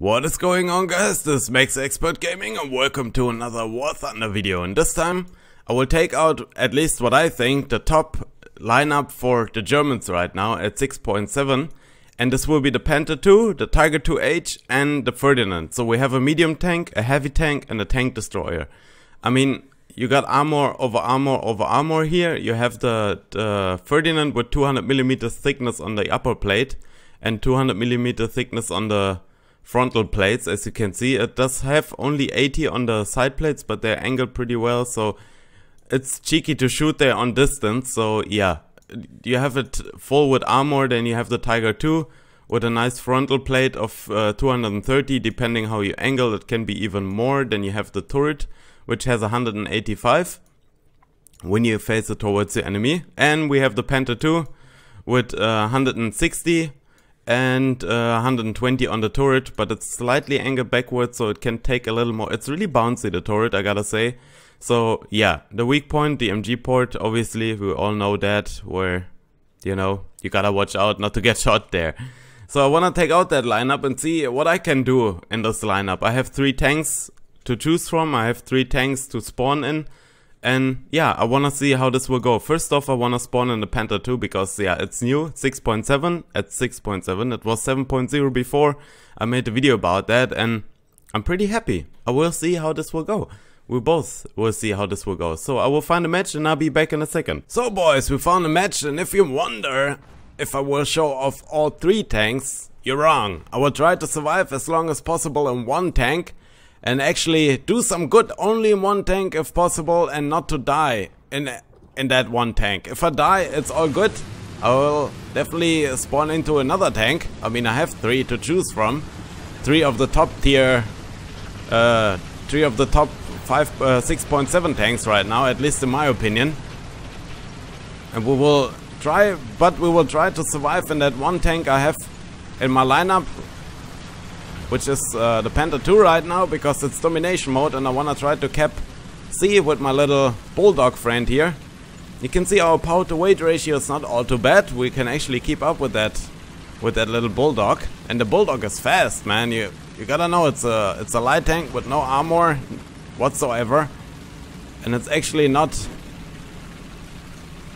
What is going on, guys? This is Max Expert Gaming and welcome to another War Thunder video. And this time I will take out, at least what I think, the top lineup for the Germans right now at 6.7. And this will be the Panther 2, the Tiger 2H and the Ferdinand. So we have a medium tank, a heavy tank and a tank destroyer. I mean, you got armor over armor over armor here. You have the Ferdinand with 200mm thickness on the upper plate and 200mm thickness on the frontal plates. As you can see, it does have only 80 on the side plates, but they're angled pretty well, so it's cheeky to shoot there on distance. So yeah, you have it full with armor. Then you have the Tiger 2 with a nice frontal plate of 230, depending how you angle it can be even more. Then you have the turret, which has 185 when you face it towards the enemy. And we have the Panther 2 with 160 and 120 on the turret, but it's slightly angled backwards, so it can take a little more. It's really bouncy, the turret, I gotta say. So yeah, the weak point, the MG port, obviously we all know that, where, you know, you gotta watch out not to get shot there. So I wanna take out that lineup and see what I can do in this lineup. I have 3 tanks to choose from, I have 3 tanks to spawn in. And yeah, I wanna see how this will go. First off, I wanna spawn in the Panther 2 because yeah, it's new, 6.7 at 6.7. It was 7.0 before. I made a video about that and I'm pretty happy. I will see how this will go. We both will see how this will go. So I will find a match and I'll be back in a second. So boys, we found a match, and if you wonder if I will show off all 3 tanks, you're wrong. I will try to survive as long as possible in 1 tank and actually do some good only in 1 tank if possible, and not to die in that 1 tank. If I die, it's all good. I will definitely spawn into another tank. I mean, I have 3 to choose from. 3 of the top tier, 3 of the top 6.7 tanks right now, at least in my opinion. And we will try, but we will try to survive in that 1 tank I have in my lineup, which is the Panther 2 right now, because it's domination mode and I wanna try to cap C with my little bulldog friend here. You can see our power to weight ratio is not all too bad. We can actually keep up with that little bulldog, and the bulldog is fast, man. You gotta know it's a light tank with no armor whatsoever, and it's actually not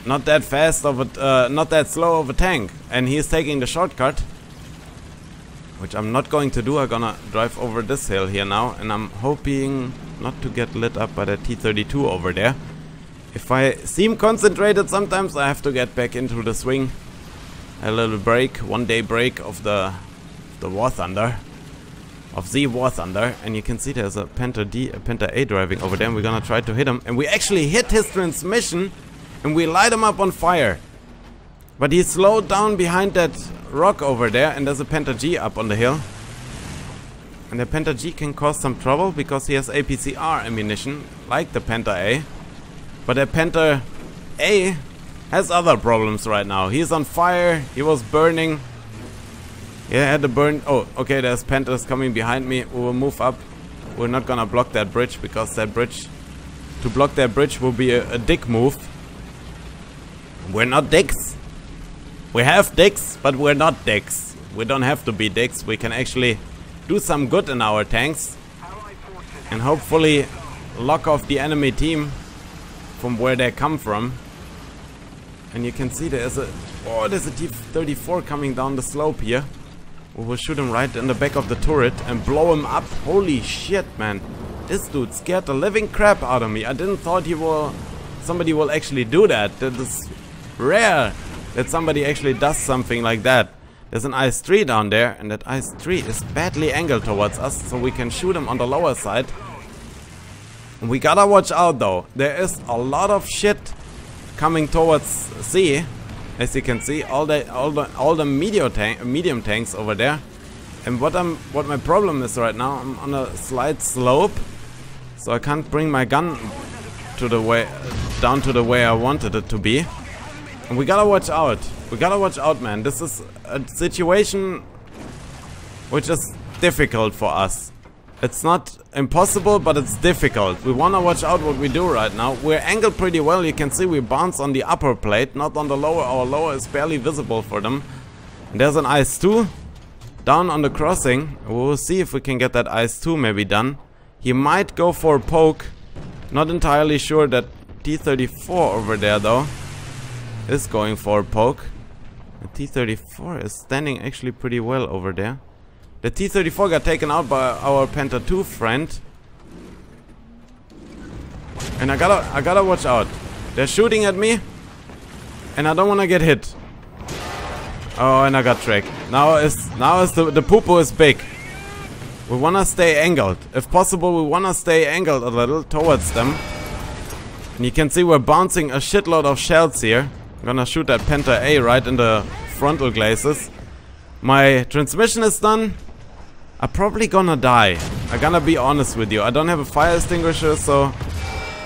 that fast of a not that slow of a tank, and he's taking the shortcut, which I'm not going to do. I'm gonna drive over this hill here now, and I'm hoping not to get lit up by the T-32 over there. If I seem concentrated, sometimes I have to get back into the swing. A little break, 1 day break of the War Thunder, of the War Thunder, and you can see there's a Panther D, a Panther A driving over there, and we're gonna try to hit him, and we actually hit his transmission, and we light him up on fire. But he slowed down behind that rock over there, and there's a Panther G up on the hill. And the Panther G can cause some trouble because he has APCR ammunition, like the Panther A. But the Panther A has other problems right now. He's on fire, he was burning. He had to burn. Oh, okay, there's Panthers coming behind me. We will move up. We're not gonna block that bridge, because that bridge, to block that bridge will be a dick move. We're not dicks. We have dicks, but we're not dicks. We don't have to be dicks. We can actually do some good in our tanks and hopefully lock off the enemy team from where they come from. And you can see there's a T-34 coming down the slope here. We will shoot him right in the back of the turret and blow him up. Holy shit, man. This dude scared the living crap out of me. I didn't thought somebody will actually do that. That is rare that somebody actually does something like that. There's an IS-3 down there, and that IS-3 is badly angled towards us, so we can shoot him on the lower side. And we gotta watch out though. There is a lot of shit coming towards C. As you can see, all the medium tanks over there. And what my problem is right now, I'm on a slight slope, so I can't bring my gun down to the way I wanted it to be. And we gotta watch out. We gotta watch out, man. This is a situation which is difficult for us. It's not impossible, but it's difficult. We wanna watch out what we do right now. We're angled pretty well. You can see we bounce on the upper plate, not on the lower. Our lower is barely visible for them. And there's an IS-2. down on the crossing. We'll see if we can get that IS-2 maybe done. He might go for a poke. Not entirely sure. That T-34 over there though is going for a poke. The T-34 is standing actually pretty well over there. The T-34 got taken out by our Panther 2 friend. And I gotta watch out. They're shooting at me. And I don't wanna get hit. Oh, and I got tracked. Now is the poo-poo is big. We wanna stay angled. If possible, we wanna stay angled a little towards them. And you can see we're bouncing a shitload of shells here. I'm gonna shoot that Panther A right in the frontal glazes. My transmission is done. I'm probably gonna die. I'm gonna be honest with you. I don't have a fire extinguisher, so...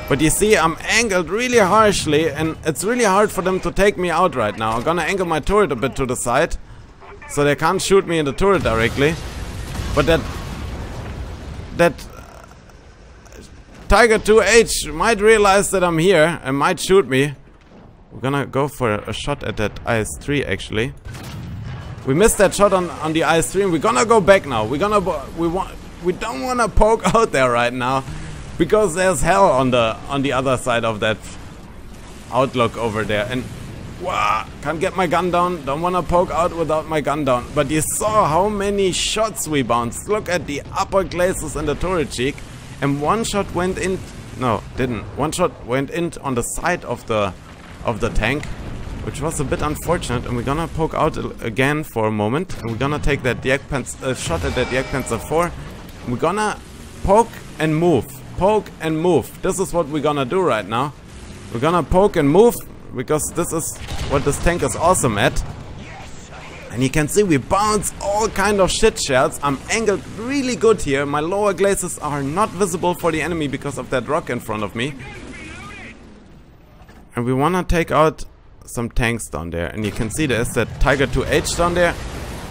But you see, I'm angled really harshly, and it's really hard for them to take me out right now. I'm gonna angle my turret a bit to the side, so they can't shoot me in the turret directly. But that Tiger 2H might realize that I'm here and might shoot me. We're gonna go for a shot at that IS-3 actually. We missed that shot on the IS-3, and we're gonna go back now. We don't wanna poke out there right now. Because there's hell on the other side of that outlook over there. And wow, can't get my gun down. Don't wanna poke out without my gun down. But you saw how many shots we bounced. Look at the upper glazes and the turret cheek. And one shot went in. No, didn't. One shot went in on the side of the tank, which was a bit unfortunate. And we're gonna poke out again for a moment. And we're gonna take that shot at that Jagdpanzer 4. And we're gonna poke and move. Poke and move. This is what we're gonna do right now. We're gonna poke and move because this is what this tank is awesome at. And you can see we bounce all kind of shit shells. I'm angled really good here. My lower glazes are not visible for the enemy because of that rock in front of me. And we wanna take out some tanks down there. And you can see there's that Tiger 2H down there.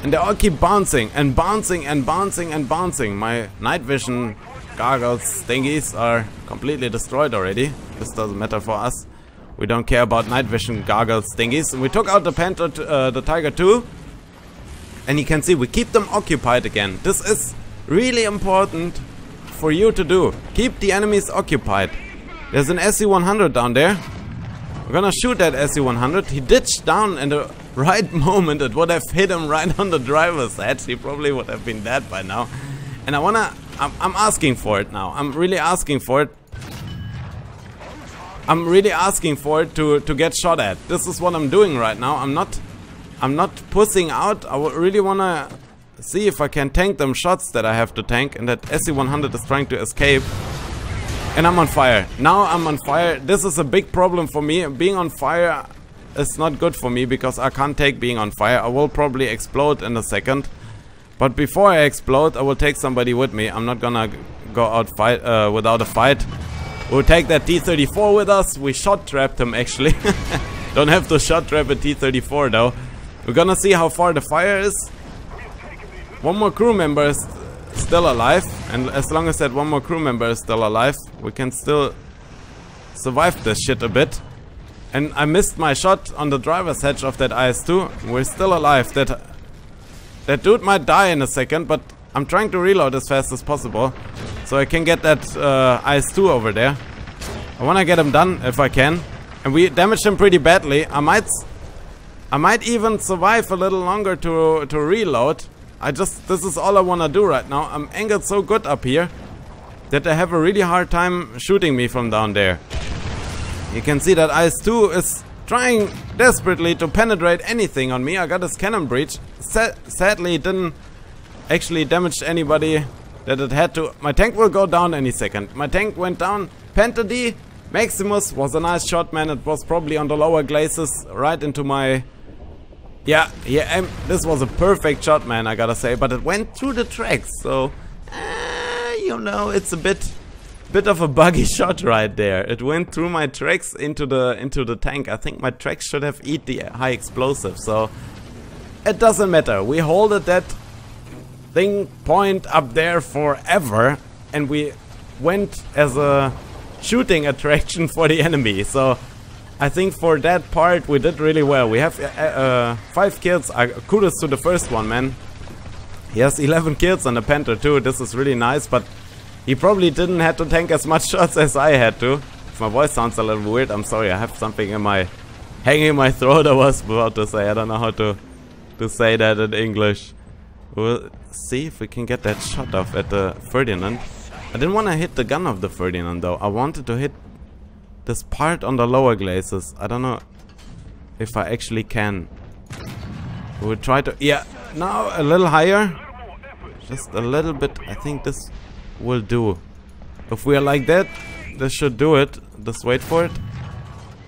And they all keep bouncing and bouncing and bouncing and bouncing. My night vision goggles thingies are completely destroyed already. This doesn't matter for us. We don't care about night vision goggles thingies. And we took out the Panther, the Tiger 2. And you can see we keep them occupied again. This is really important for you to do. Keep the enemies occupied. There's an SC-100 down there. We're gonna shoot that SC-100. He ditched down in the right moment. It would have hit him right on the driver's head. He probably would have been dead by now. And I'm asking for it now. I'm really asking for it. I'm really asking for it to get shot at. This is what I'm doing right now. I'm not pussing out. I really wanna see if I can tank them shots that I have to tank. And that SC-100 is trying to escape. And I'm on fire. Now I'm on fire. This is a big problem for me. Being on fire is not good for me because I can't take being on fire. I will probably explode in a second. But before I explode, I will take somebody with me. I'm not gonna go out without a fight. We'll take that T-34 with us. We shot trapped him actually. Don't have to shot trap a T-34 though. We're gonna see how far the fire is. One more crew member is still alive. And as long as that one more crew member is still alive, we can still survive this shit a bit. And I missed my shot on the driver's hatch of that IS-2. We're still alive. That dude might die in a second, but I'm trying to reload as fast as possible so I can get that IS-2 over there. I wanna get him done if I can. And we damaged him pretty badly. I might even survive a little longer to reload. This is all I wanna do right now. I'm angled so good up here that they have a really hard time shooting me from down there. You can see that IS-2 is trying desperately to penetrate anything on me. I got his cannon breach. Sadly, it didn't actually damage anybody that it had to. My tank will go down any second. My tank went down. Panther D Maximus was a nice shot, man. It was probably on the lower glazes, right into my... Yeah, this was a perfect shot, man, I gotta say. But it went through the tracks, so... you know, it's a bit of a buggy shot right there. It went through my tracks into the tank. I think my tracks should have eaten the high explosive, so it doesn't matter. We holded that thing point up there forever, and we went as a shooting attraction for the enemy. So I think for that part we did really well. We have 5 kills. Kudos to the first one, man. He has 11 kills on the Panther too. This is really nice, but he probably didn't have to tank as much shots as I had to. If my voice sounds a little weird, I'm sorry. I have something in my hanging in my throat. I was about to say. I don't know how to say that in English. We'll see if we can get that shot off at the Ferdinand. I didn't want to hit the gun of the Ferdinand though. I wanted to hit this part on the lower glazes. I don't know if I actually can. We'll try to... Yeah, now a little higher. Just a little bit. I think this will do. If we are like that, this should do it. Just wait for it.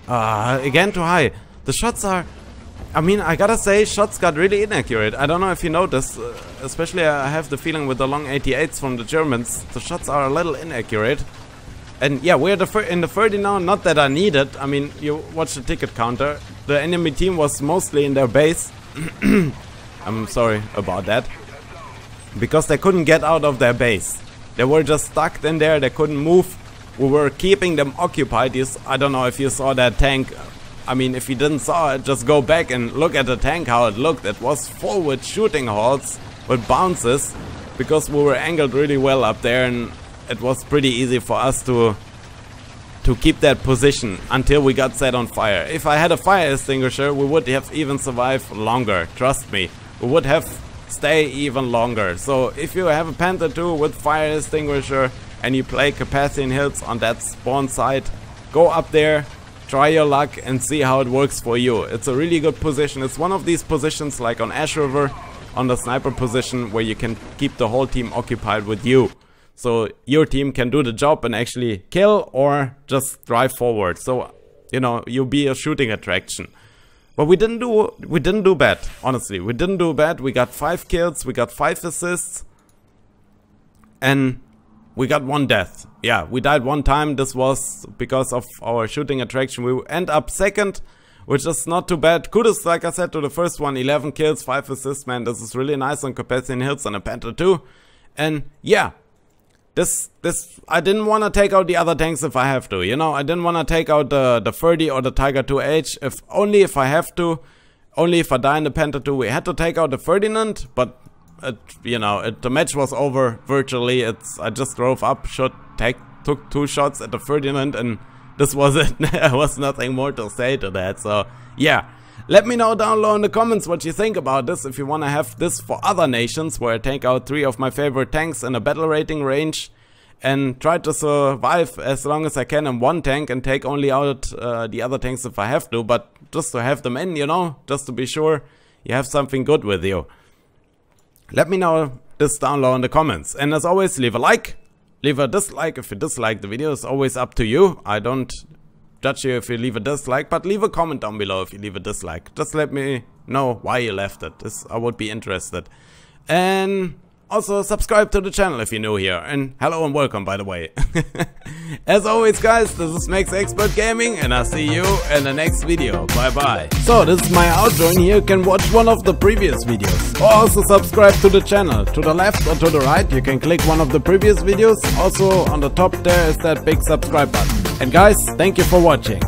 Again too high. The shots are... I mean, I gotta say, shots got really inaccurate. I don't know if you noticed. Especially I have the feeling with the long 88s from the Germans. The shots are a little inaccurate. And yeah, we're in the 30 now. Not that I need it. I mean, you watch the ticket counter. The enemy team was mostly in their base. I'm sorry about that. Because they couldn't get out of their base. They were just stuck in there. They couldn't move. We were keeping them occupied. I don't know if you saw that tank. I mean, if you didn't saw it, just go back and look at the tank, how it looked. It was full with shooting holes, with bounces. Because we were angled really well up there. And it was pretty easy for us to keep that position until we got set on fire. If I had a fire extinguisher, we would have even survived longer. Trust me. We would have stayed even longer. So if you have a Panther 2 with fire extinguisher and you play Carpathian Hills on that spawn site, go up there, try your luck and see how it works for you. It's a really good position. It's one of these positions like on Ash River, on the sniper position, where you can keep the whole team occupied with you. So your team can do the job and actually kill or just drive forward. So, you know, you'll be a shooting attraction. But we didn't do bad, honestly. We didn't do bad. We got 5 kills, we got 5 assists, and we got 1 death. Yeah, we died 1 time. This was because of our shooting attraction. We end up 2nd, which is not too bad. Kudos, like I said, to the first one. 11 kills, 5 assists, man. This is really nice on Carpathian Hills on a Panther 2. And yeah. I didn't want to take out the other tanks if I have to, you know. I didn't want to take out the 30 or the Tiger 2H, only if I have to. Only if I die in the Panther 2. We had to take out the Ferdinand, but the match was over virtually. I just drove up, took 2 shots at the Ferdinand, and this was it. There was nothing more to say to that. So yeah. Let me know down below in the comments what you think about this. If you want to have this for other nations, where I take out 3 of my favorite tanks in a battle rating range and try to survive as long as I can in 1 tank and take only out the other tanks if I have to. But just to have them in, you know, just to be sure you have something good with you. Let me know this down below in the comments. And as always, leave a like, leave a dislike. If you dislike the video, it's always up to you. I don't judge you if you leave a dislike, but leave a comment down below if you leave a dislike. Just let me know why you left it. I would be interested. And also subscribe to the channel if you're new here. And hello and welcome, by the way. As always, guys, this is Max Expert Gaming, and I'll see you in the next video. Bye bye. So this is my outro, and here you can watch one of the previous videos. Or also subscribe to the channel. To the left or to the right, you can click one of the previous videos. Also on the top there is that big subscribe button. And guys, thank you for watching.